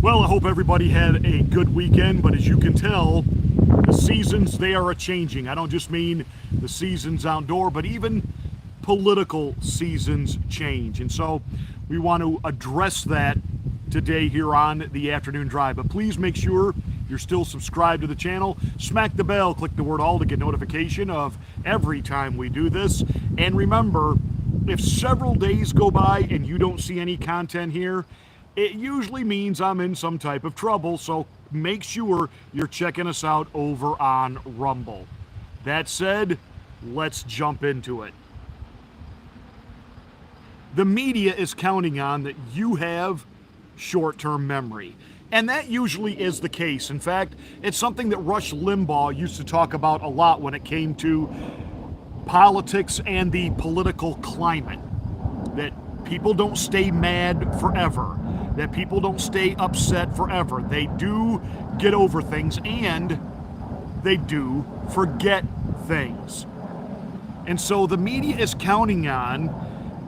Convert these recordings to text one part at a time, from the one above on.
Well, I hope everybody had a good weekend, but as you can tell, the seasons, they are a-changing. I don't just mean the seasons outdoor, but even political seasons change. And so we want to address that today here on the Afternoon Drive. But please make sure you're still subscribed to the channel. Smack the bell, click the word all to get notification of every time we do this. And remember, if several days go by and you don't see any content here, it usually means I'm in some type of trouble, so make sure you're checking us out over on Rumble. That said, let's jump into it. The media is counting on that you have short-term memory, and that usually is the case. In fact, it's something that Rush Limbaugh used to talk about a lot when it came to politics and the political climate, that people don't stay mad forever, that people don't stay upset forever. They do get over things, and they do forget things. And so the media is counting on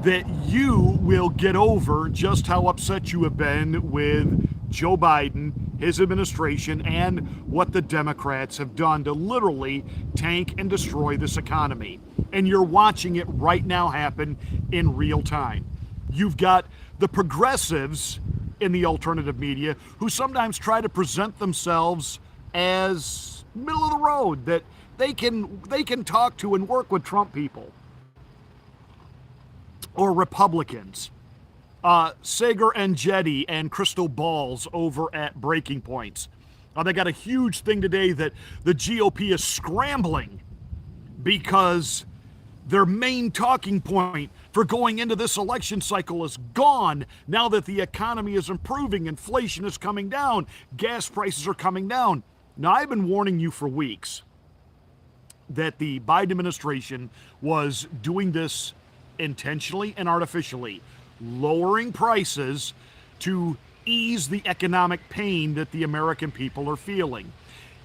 that you will get over just how upset you have been with Joe Biden, his administration, and what the Democrats have done to literally tank and destroy this economy. And you're watching it right now happen in real time. You've got the progressives in the alternative media who sometimes try to present themselves as middle of the road, that they can talk to and work with Trump people or Republicans. Sagar Enjeti and Crystal Balls over at Breaking Points. They got a huge thing today that the GOP is scrambling because their main talking point for going into this election cycle is gone now that the economy is improving, inflation is coming down, gas prices are coming down. Now, I've been warning you for weeks that the Biden administration was doing this intentionally and artificially, lowering prices to ease the economic pain that the American people are feeling.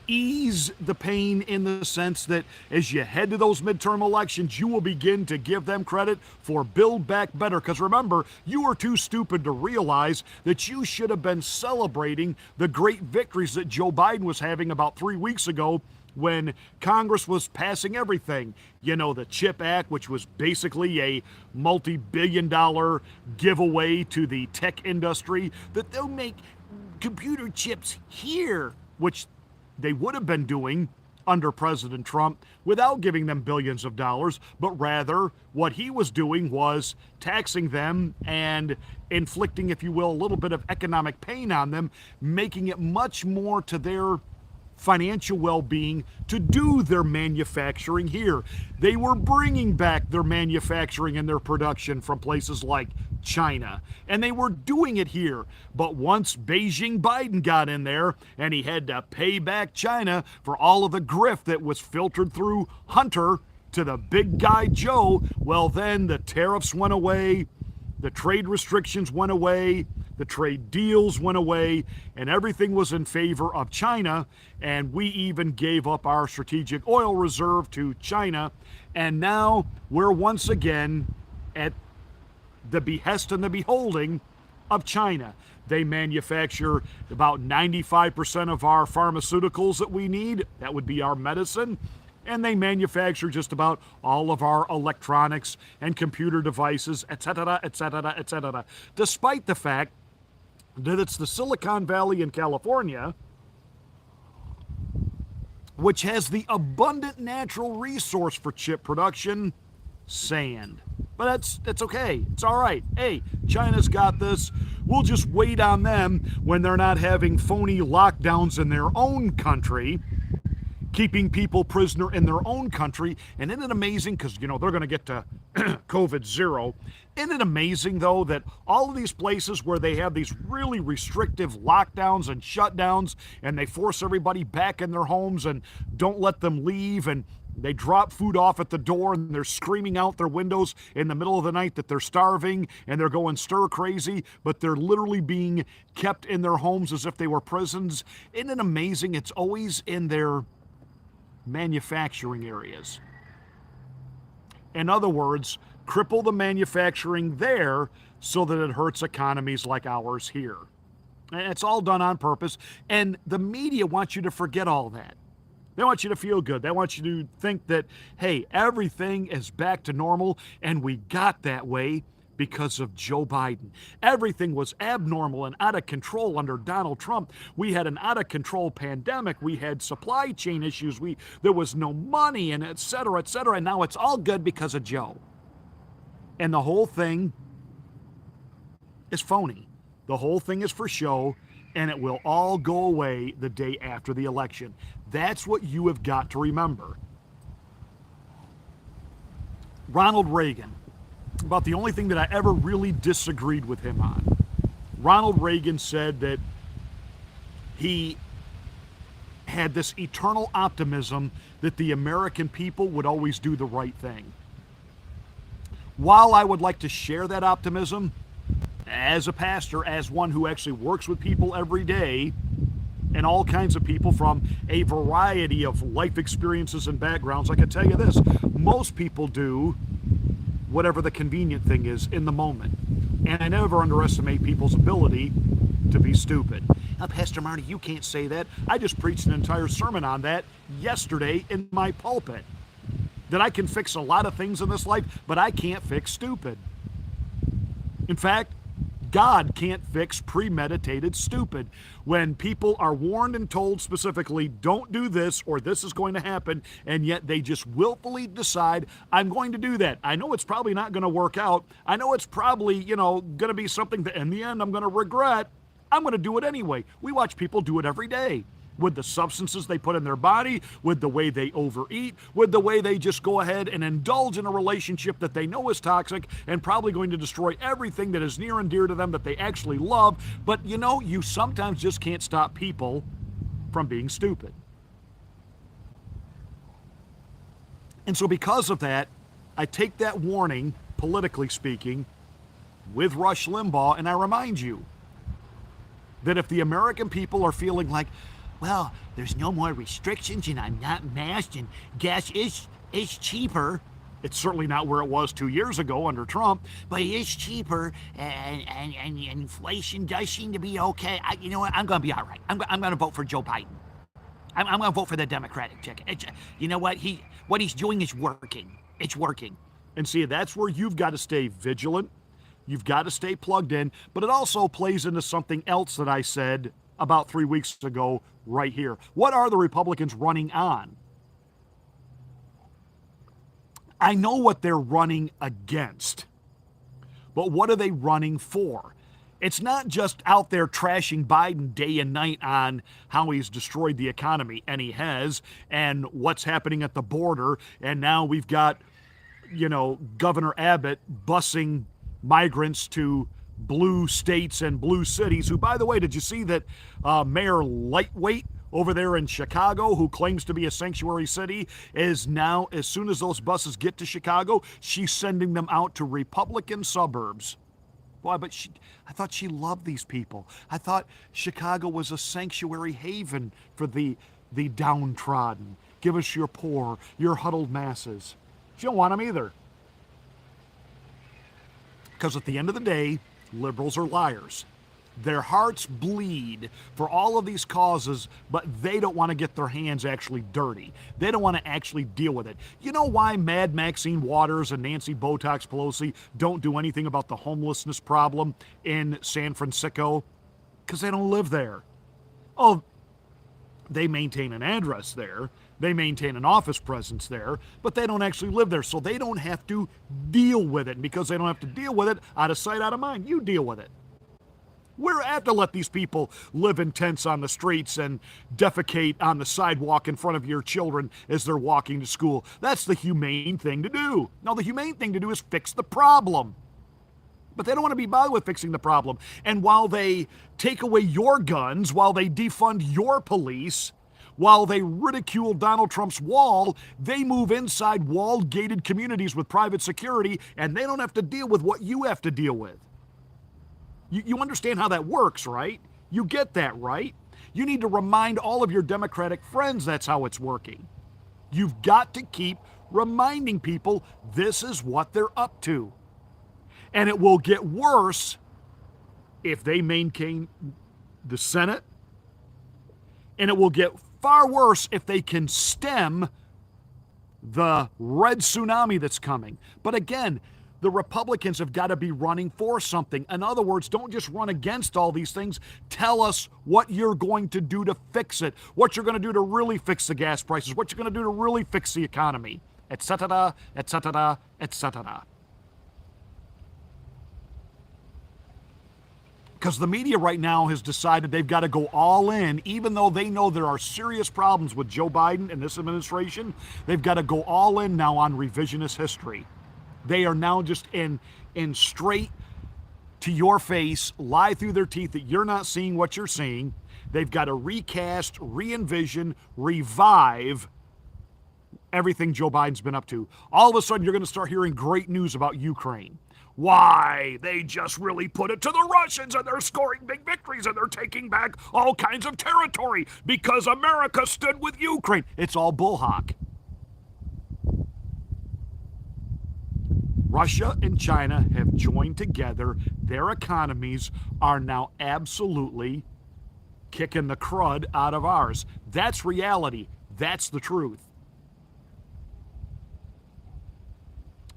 Ease the pain in the sense that as you head to those midterm elections, you will begin to give them credit for Build Back Better. Because remember, you were too stupid to realize that you should have been celebrating the great victories that Joe Biden was having about 3 weeks ago when Congress was passing everything. You know, the CHIP Act, which was basically a multi-billion-dollar giveaway to the tech industry, that they'll make computer chips here, which they would have been doing under President Trump without giving them billions of dollars, but rather what he was doing was taxing them and inflicting, if you will, a little bit of economic pain on them, making it much more to their financial well-being to do their manufacturing here. They were bringing back their manufacturing and their production from places like China, and they were doing it here. But once Beijing Biden got in there and he had to pay back China for all of the grift that was filtered through Hunter to the big guy Joe, well, then the tariffs went away, the trade restrictions went away, the trade deals went away, and everything was in favor of China. And we even gave up our strategic oil reserve to China. And now we're once again at the behest and the beholding of China. They manufacture about 95% of our pharmaceuticals that we need. That would be our medicine. And they manufacture just about all of our electronics and computer devices, etc., etc., etc. Despite the fact that it's the Silicon Valley in California which has the abundant natural resource for chip production, sand. But that's okay. It's all right. Hey, China's got this. We'll just wait on them when they're not having phony lockdowns in their own country, keeping people prisoner in their own country. And isn't it amazing? Because, they're going to get to COVID zero. Isn't it amazing, though, that all of these places where they have these really restrictive lockdowns and shutdowns, and they force everybody back in their homes and don't let them leave, and they drop food off at the door, and they're screaming out their windows in the middle of the night that they're starving and they're going stir crazy, but they're literally being kept in their homes as if they were prisons. Isn't it amazing? It's always in their manufacturing areas. In other words, cripple the manufacturing there so that it hurts economies like ours here. And it's all done on purpose. And the media wants you to forget all that. They want you to feel good. They want you to think that, hey, everything is back to normal, and we got that way because of Joe Biden. Everything was abnormal and out of control under Donald Trump. We had an out of control pandemic. We had supply chain issues. There was no money, and et cetera, et cetera. And now it's all good because of Joe. And the whole thing is phony. The whole thing is for show, and it will all go away the day after the election. That's what you have got to remember. Ronald Reagan, about the only thing that I ever really disagreed with him on. Ronald Reagan said that he had this eternal optimism that the American people would always do the right thing. While I would like to share that optimism, as a pastor, as one who actually works with people every day, and all kinds of people from a variety of life experiences and backgrounds, I can tell you this, most people do whatever the convenient thing is in the moment. And I never underestimate people's ability to be stupid. Now, Pastor Marty, you can't say that. I just preached an entire sermon on that yesterday in my pulpit. That I can fix a lot of things in this life, but I can't fix stupid. In fact, God can't fix premeditated stupid. When people are warned and told specifically, don't do this or this is going to happen, and yet they just willfully decide, I'm going to do that. I know it's probably not going to work out. I know it's probably, going to be something that in the end I'm going to regret. I'm going to do it anyway. We watch people do it every day. With the substances they put in their body, with the way they overeat, with the way they just go ahead and indulge in a relationship that they know is toxic and probably going to destroy everything that is near and dear to them that they actually love. But you sometimes just can't stop people from being stupid. And so because of that, I take that warning, politically speaking, with Rush Limbaugh, and I remind you that if the American people are feeling like, well, there's no more restrictions and I'm not masked and gas is cheaper. It's certainly not where it was 2 years ago under Trump, but it is cheaper and inflation does seem to be okay. You know what? I'm going to be all right. I'm going to vote for Joe Biden. I'm going to vote for the Democratic ticket. You know what? What he's doing is working. It's working. And see, that's where you've got to stay vigilant. You've got to stay plugged in, but it also plays into something else that I said about 3 weeks ago right here. What are the Republicans running on? I know what they're running against, but what are they running for? It's not just out there trashing Biden day and night on how he's destroyed the economy, and he has, and what's happening at the border, and now we've got, Governor Abbott busing migrants to blue states and blue cities, who, by the way, did you see that Mayor Lightweight over there in Chicago, who claims to be a sanctuary city, is now, as soon as those buses get to Chicago, she's sending them out to Republican suburbs. Boy, but I thought she loved these people. I thought Chicago was a sanctuary haven for the downtrodden. Give us your poor, your huddled masses. She don't want them either. Because at the end of the day, liberals are liars. Their hearts bleed for all of these causes, but they don't want to get their hands actually dirty. They don't want to actually deal with it. You know why Mad Maxine Waters and Nancy Botox Pelosi don't do anything about the homelessness problem in San Francisco? Because they don't live there. Oh, they maintain an address there. They maintain an office presence there, but they don't actually live there, so they don't have to deal with it. And because they don't have to deal with it, out of sight, out of mind, you deal with it. We're have to let these people live in tents on the streets and defecate on the sidewalk in front of your children as they're walking to school. That's the humane thing to do. Now, the humane thing to do is fix the problem. But they don't want to be bothered with fixing the problem. And while they take away your guns, while they defund your police, while they ridicule Donald Trump's wall, they move inside walled, gated communities with private security, and they don't have to deal with what you have to deal with. You understand how that works, right? You get that, right? You need to remind all of your Democratic friends that's how it's working. You've got to keep reminding people this is what they're up to. And it will get worse if they maintain the Senate, and it will get far worse if they can stem the red tsunami that's coming. But again, the Republicans have got to be running for something. In other words, don't just run against all these things. Tell us what you're going to do to fix it, what you're going to do to really fix the gas prices, what you're going to do to really fix the economy, etc., etc., etc. Because the media right now has decided they've got to go all in, even though they know there are serious problems with Joe Biden and this administration. They've got to go all in now on revisionist history. They are now just in straight to your face, lie through their teeth that you're not seeing what you're seeing. They've got to recast, re-envision, revive everything Joe Biden's been up to. All of a sudden, you're going to start hearing great news about Ukraine. Why? They just really put it to the Russians, and they're scoring big victories, and they're taking back all kinds of territory because America stood with Ukraine. It's all bullhawk. Russia and China have joined together. Their economies are now absolutely kicking the crud out of ours. That's reality. That's the truth.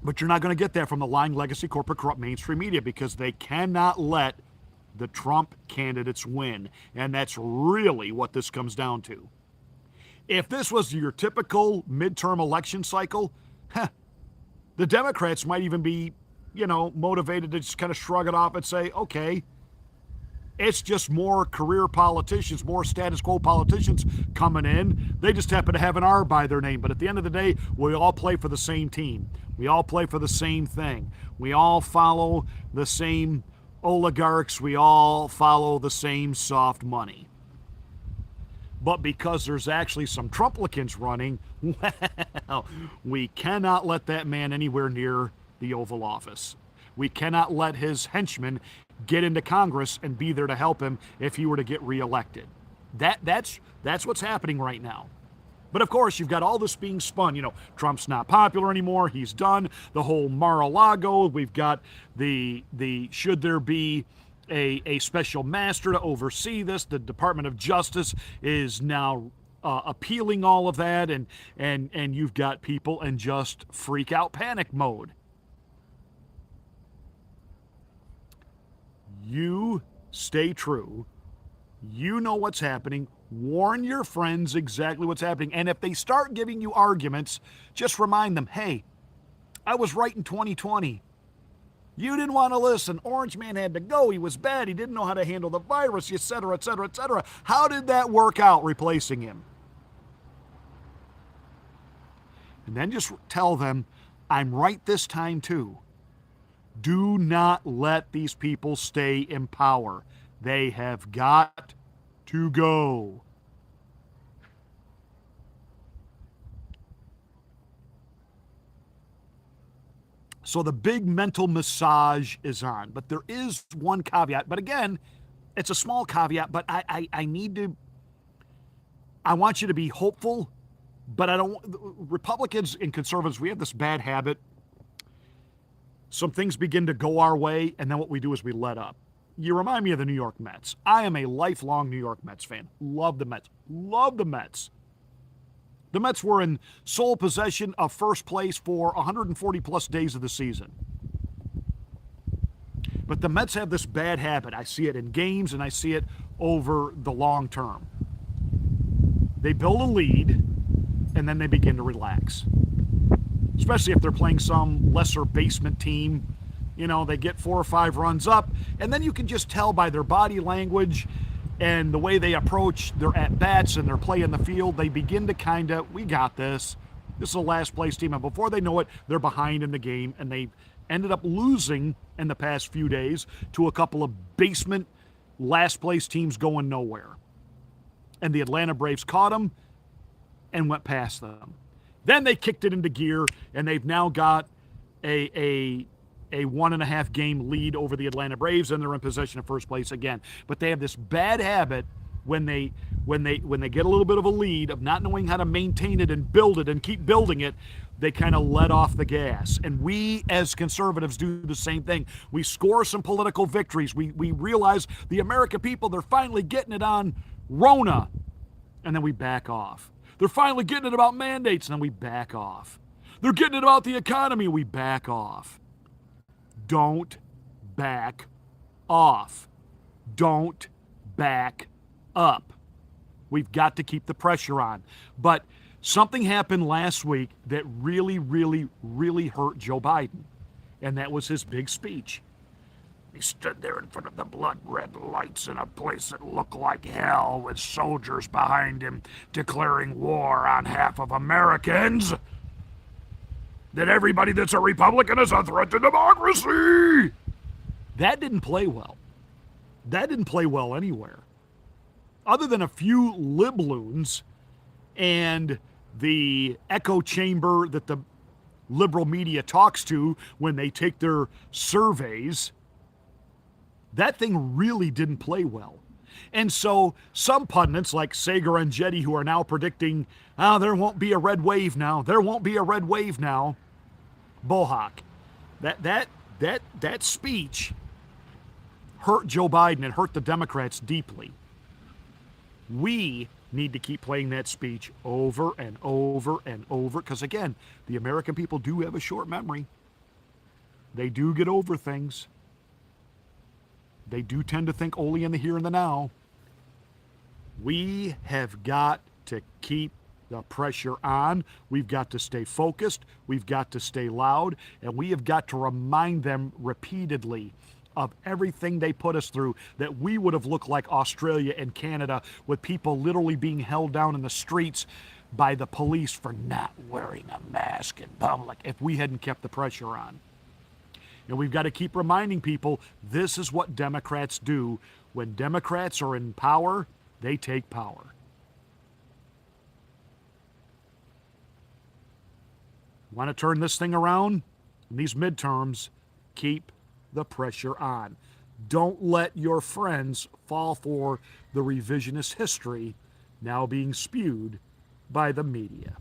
But you're not going to get that from the lying legacy corporate corrupt mainstream media because they cannot let the Trump candidates win. And that's really what this comes down to. If this was your typical midterm election cycle, the Democrats might even be, motivated to just kind of shrug it off and say, okay, it's just more career politicians, more status quo politicians coming in. They just happen to have an R by their name. But at the end of the day, we all play for the same team. We all play for the same thing. We all follow the same oligarchs. We all follow the same soft money. But because there's actually some Trumplicans running, well, we cannot let that man anywhere near the Oval Office. We cannot let his henchmen get into Congress and be there to help him if he were to get reelected. That's what's happening right now. But of course, you've got all this being spun. Trump's not popular anymore. He's done. The whole Mar-a-Lago. We've got the should there be a special master to oversee this? The Department of Justice is now appealing all of that, and you've got people in just freak out panic mode. You stay true. You know what's happening. Warn your friends exactly what's happening. And if they start giving you arguments, just remind them, hey, I was right in 2020. You didn't want to listen. Orange Man had to go. He was bad. He didn't know how to handle the virus, et cetera, et cetera, et cetera. How did that work out, replacing him? And then just tell them, I'm right this time too. Do not let these people stay in power. They have got to go. So the big mental massage is on. But there is one caveat. But again, it's a small caveat, but I want you to be hopeful, but Republicans and conservatives, we have this bad habit. Some things begin to go our way, and then what we do is we let up. You remind me of the New York Mets. I am a lifelong New York Mets fan. Love the Mets. Love the Mets. The Mets were in sole possession of first place for 140 plus days of the season. But the Mets have this bad habit. I see it in games, and I see it over the long term. They build a lead, and then they begin to relax. Especially if they're playing some lesser basement team. They get 4 or 5 runs up, and then you can just tell by their body language and the way they approach their at-bats and their play in the field, they begin to we got this. This is a last-place team, and before they know it, they're behind in the game, and they've ended up losing in the past few days to a couple of basement last-place teams going nowhere. And the Atlanta Braves caught them and went past them. Then they kicked it into gear, and they've now got a 1.5 game lead over the Atlanta Braves, and they're in possession of first place again. But they have this bad habit when they get a little bit of a lead of not knowing how to maintain it and build it and keep building it. they kind of let off the gas. And we as conservatives do the same thing. We score some political victories. We realize the American people, they're finally getting it on Rona, and then we back off. They're finally getting it about mandates, and then we back off. They're getting it about the economy, we back off. Don't back off. Don't back up. We've got to keep the pressure on. But something happened last week that really, really, really hurt Joe Biden, and that was his big speech. He stood there in front of the blood-red lights in a place that looked like hell with soldiers behind him declaring war on half of Americans. That everybody that's a Republican is a threat to democracy. That didn't play well. That didn't play well anywhere. Other than a few libloons and the echo chamber that the liberal media talks to when they take their surveys, that thing really didn't play well. And so some pundits like Sager and Jetty, who are now predicting, there won't be a red wave now. There won't be a red wave now. Bullhawk. That speech hurt Joe Biden and hurt the Democrats deeply. We need to keep playing that speech over and over and over, because again, the American people do have a short memory. They do get over things. They do tend to think only in the here and the now. We have got to keep the pressure on. We've got to stay focused. We've got to stay loud. And we have got to remind them repeatedly of everything they put us through, that we would have looked like Australia and Canada with people literally being held down in the streets by the police for not wearing a mask in public if we hadn't kept the pressure on. And we've got to keep reminding people this is what Democrats do. When Democrats are in power, they take power. Want to turn this thing around? In these midterms, keep the pressure on. Don't let your friends fall for the revisionist history now being spewed by the media.